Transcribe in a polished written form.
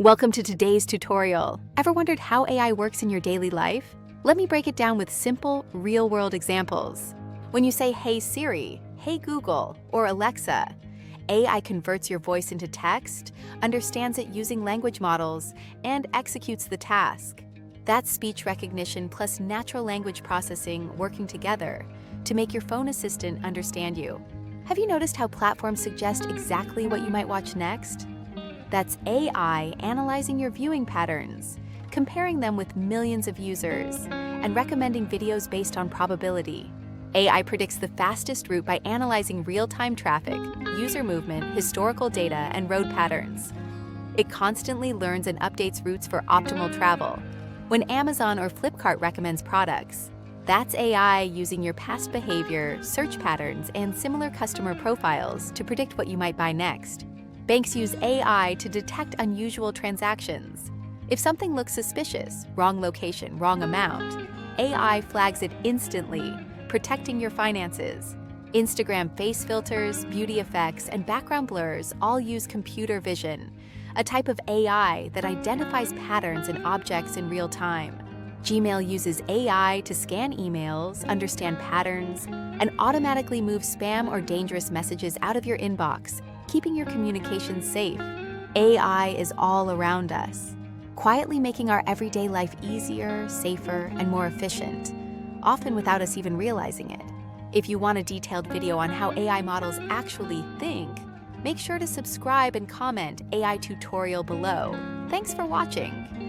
Welcome to today's tutorial. Ever wondered how AI works in your daily life? Let me break it down with simple, real-world examples. When you say, "Hey Siri," "Hey Google," or "Alexa," AI converts your voice into text, understands it using language models, and executes the task. That's speech recognition plus natural language processing working together to make your phone assistant understand you. Have you noticed how platforms suggest exactly what you might watch next? That's AI analyzing your viewing patterns, comparing them with millions of users, and recommending videos based on probability. AI predicts the fastest route by analyzing real-time traffic, user movement, historical data, and road patterns. It constantly learns and updates routes for optimal travel. When Amazon or Flipkart recommends products, that's AI using your past behavior, search patterns, and similar customer profiles to predict what you might buy next. Banks use AI to detect unusual transactions. If something looks suspicious, wrong location, wrong amount, AI flags it instantly, protecting your finances. Instagram face filters, beauty effects, and background blurs all use computer vision, a type of AI that identifies patterns in objects in real time. Gmail uses AI to scan emails, understand patterns, and automatically move spam or dangerous messages out of your inbox, keeping your communications safe. AI is all around us, quietly making our everyday life easier, safer, and more efficient, often without us even realizing it. If you want a detailed video on how AI models actually think, make sure to subscribe and comment AI tutorial below. Thanks for watching.